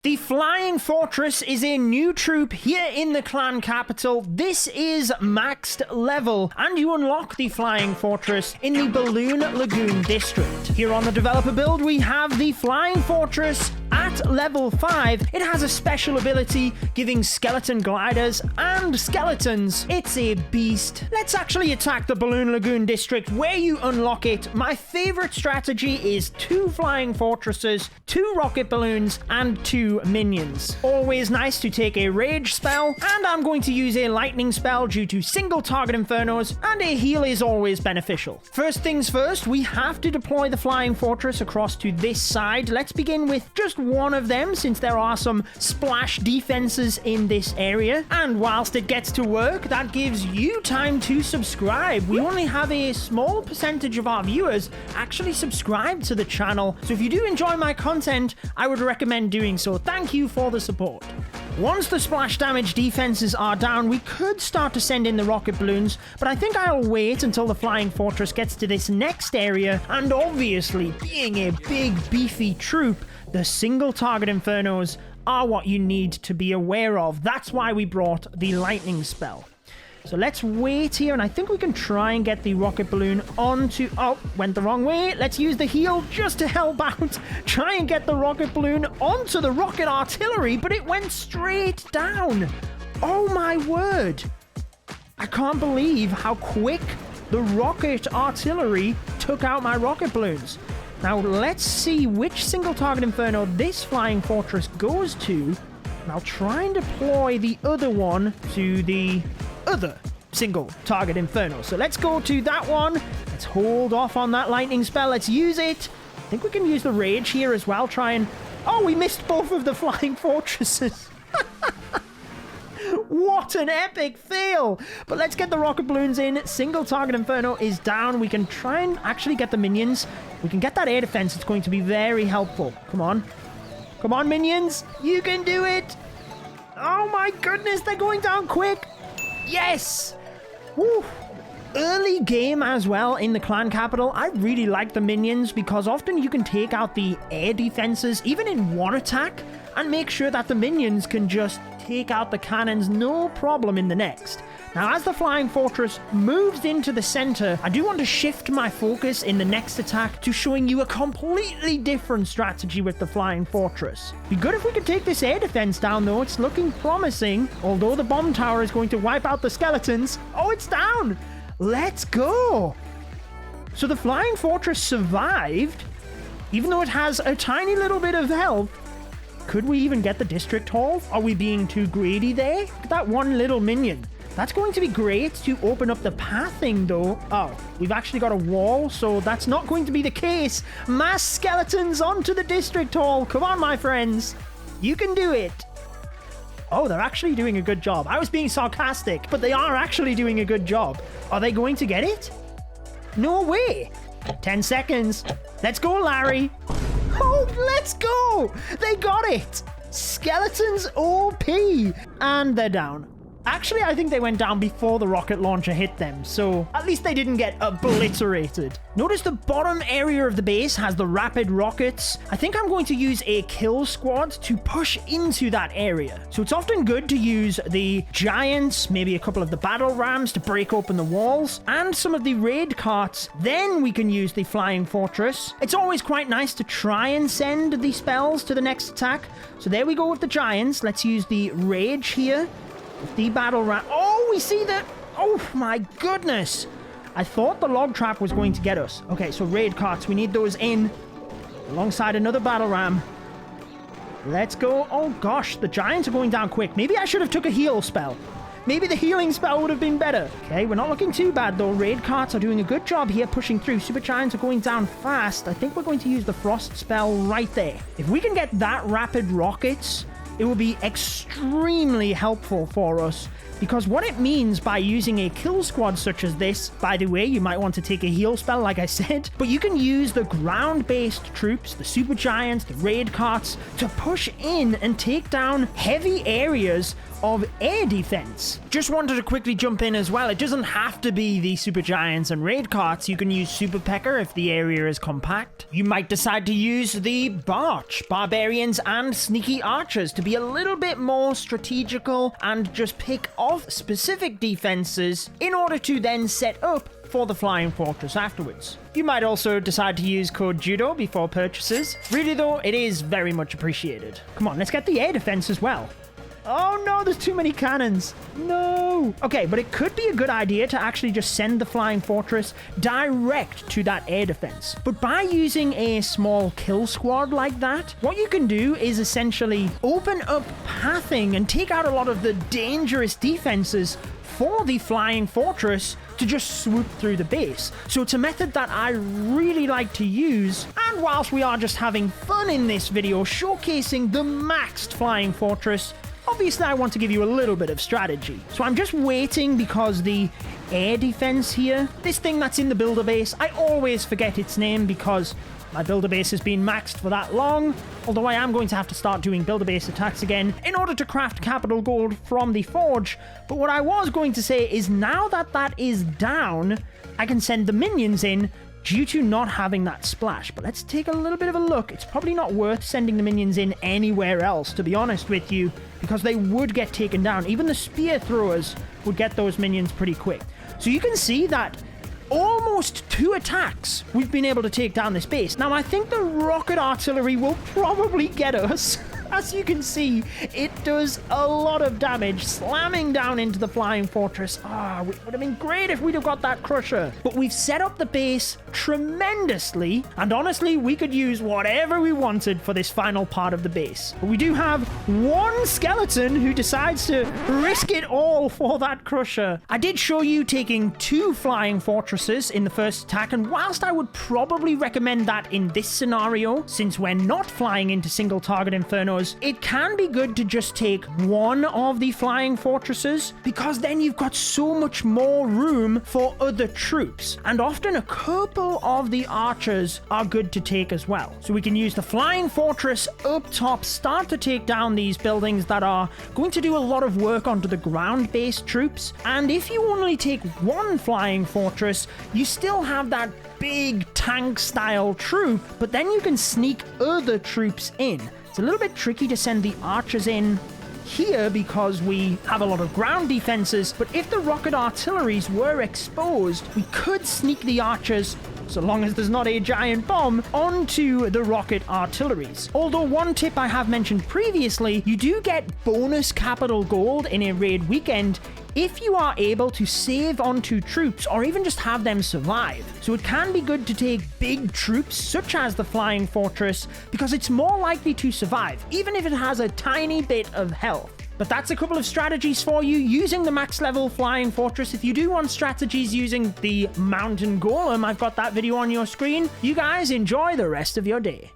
The Flying Fortress is a new troop here in the clan capital. This is maxed level, and you unlock the Flying Fortress in the Balloon Lagoon district. Here on the developer build, we have the Flying Fortress at level 5. It has a special ability giving skeleton gliders and skeletons. It's a beast. Let's actually attack the Balloon Lagoon district where you unlock it. My favorite strategy is 2 Flying Fortresses, 2 rocket balloons, and 2 minions. Always nice to take a rage spell, and I'm going to use a lightning spell due to single target infernos, and a heal is always beneficial. First things first, we have to deploy the Flying Fortress across to this side. Let's begin with just one of them, since there are some splash defenses in this area. And whilst it gets to work, that gives you time to subscribe. We only have a small percentage of our viewers actually subscribe to the channel, so if you do enjoy my content, I would recommend doing so. Thank you for the support. Once the splash damage defenses are down, we could start to send in the rocket balloons, but I think I'll wait until the Flying Fortress gets to this next area, and obviously, being a big beefy troop, the single target infernos are what you need to be aware of. That's why we brought the lightning spell. So let's wait here, and I think we can try and get the rocket balloon onto... Oh, went the wrong way. Let's use the heal just to help out. Try and get the rocket balloon onto the rocket artillery, but it went straight down. Oh my word. I can't believe how quick the rocket artillery took out my rocket balloons. Now let's see which single target inferno this Flying Fortress goes to, and I'll try and deploy the other one to the other single target inferno. So let's go to that one. Let's hold off on that lightning spell. Let's use it. I think we can use the rage here as well. Try and... Oh, we missed both of the Flying Fortresses. What an epic fail. But let's get the rocket balloons in. Single target inferno is down. We can try and actually get the minions. We can get that air defense. It's going to be very helpful. Come on. Come on, minions. You can do it. Oh my goodness, they're going down quick. Yes! Woo! Early game as well in the clan capital. I really like the minions because often you can take out the air defenses even in one attack and make sure that the minions can just take out the cannons no problem in the next. Now, as the Flying Fortress moves into the center, I do want to shift my focus in the next attack to showing you a completely different strategy with the Flying Fortress. Be good if we could take this air defense down, though. It's looking promising, although the bomb tower is going to wipe out the skeletons. Oh, it's down! Let's go! So the Flying Fortress survived, even though it has a tiny little bit of health. Could we even get the district hall? Are we being too greedy there? Look at that one little minion. That's going to be great to open up the pathing, though. Oh, we've actually got a wall, so that's not going to be the case. Mass skeletons onto the district hall. Come on, my friends. You can do it. Oh, they're actually doing a good job. I was being sarcastic, but they are actually doing a good job. Are they going to get it? No way. 10 seconds. Let's go, Larry. Oh, let's go. They got it. Skeletons OP. And they're down. Actually, I think they went down before the rocket launcher hit them, so at least they didn't get obliterated. Notice the bottom area of the base has the rapid rockets. I think I'm going to use a kill squad to push into that area. So it's often good to use the giants, maybe a couple of the battle rams to break open the walls, and some of the raid carts. Then we can use the Flying Fortress. It's always quite nice to try and send the spells to the next attack. So there we go with the giants. Let's use the rage here. The battle ram. Oh, we see that. Oh my goodness. I thought the log trap was going to get us. Okay, so raid carts. We need those in alongside another battle ram. Let's go. Oh gosh, the giants are going down quick. Maybe I should have took a heal spell. Maybe the healing spell would have been better. Okay, we're not looking too bad though. Raid carts are doing a good job here pushing through. Super giants are going down fast. I think we're going to use the frost spell right there. If we can get that rapid rockets, it will be extremely helpful for us, because what it means by using a kill squad such as this, by the way, you might want to take a heal spell like I said, but you can use the ground-based troops, the super giants, the raid carts, to push in and take down heavy areas of air defense. Just wanted to quickly jump in as well. It doesn't have to be the super giants and raid carts. You can use super pecker if the area is compact. You might decide to use the barch, barbarians and sneaky archers to be a little bit more strategical and just pick off specific defenses in order to then set up for the flying fortress afterwards. You might also decide to use code JUDO before purchases. Really though, it is very much appreciated. Come on, let's get the air defense as well. Oh no, there's too many cannons. No. Okay, but it could be a good idea to actually just send the flying fortress direct to that air defense. But by using a small kill squad like that, what you can do is essentially open up pathing and take out a lot of the dangerous defenses for the flying fortress to just swoop through the base. So it's a method that I really like to use, and whilst we are just having fun in this video showcasing the maxed flying fortress, obviously I want to give you a little bit of strategy. So I'm just waiting because the air defense here, this thing that's in the builder base, I always forget its name because my builder base has been maxed for that long, although I am going to have to start doing builder base attacks again in order to craft capital gold from the forge. But what I was going to say is now that that is down, I can send the minions in due to not having that splash. But let's take a little bit of a look. It's probably not worth sending the minions in anywhere else, to be honest with you, because they would get taken down. Even the spear throwers would get those minions pretty quick. So you can see that almost 2 attacks we've been able to take down this base. Now I think the rocket artillery will probably get us. As you can see, it does a lot of damage, slamming down into the flying fortress. It would have been great if we'd have got that crusher. But we've set up the base tremendously, and honestly, we could use whatever we wanted for this final part of the base. But we do have one skeleton who decides to risk it all for that crusher. I did show you taking 2 flying fortresses in the first attack, and whilst I would probably recommend that in this scenario, since we're not flying into single target infernos, it can be good to just take one of the flying fortresses, because then you've got so much more room for other troops. And often a couple of the archers are good to take as well. So we can use the flying fortress up top, start to take down these buildings that are going to do a lot of work onto the ground-based troops. And if you only take one flying fortress, you still have that big tank-style troop, but then you can sneak other troops in. It's a little bit tricky to send the archers in here because we have a lot of ground defenses, but if the rocket artilleries were exposed, we could sneak the archers, so long as there's not a giant bomb, onto the rocket artilleries. Although one tip I have mentioned previously, you do get bonus capital gold in a raid weekend if you are able to save onto troops or even just have them survive. So it can be good to take big troops such as the flying fortress because it's more likely to survive, even if it has a tiny bit of health. But that's a couple of strategies for you using the max level flying fortress. If you do want strategies using the mountain golem, I've got that video on your screen. You guys enjoy the rest of your day.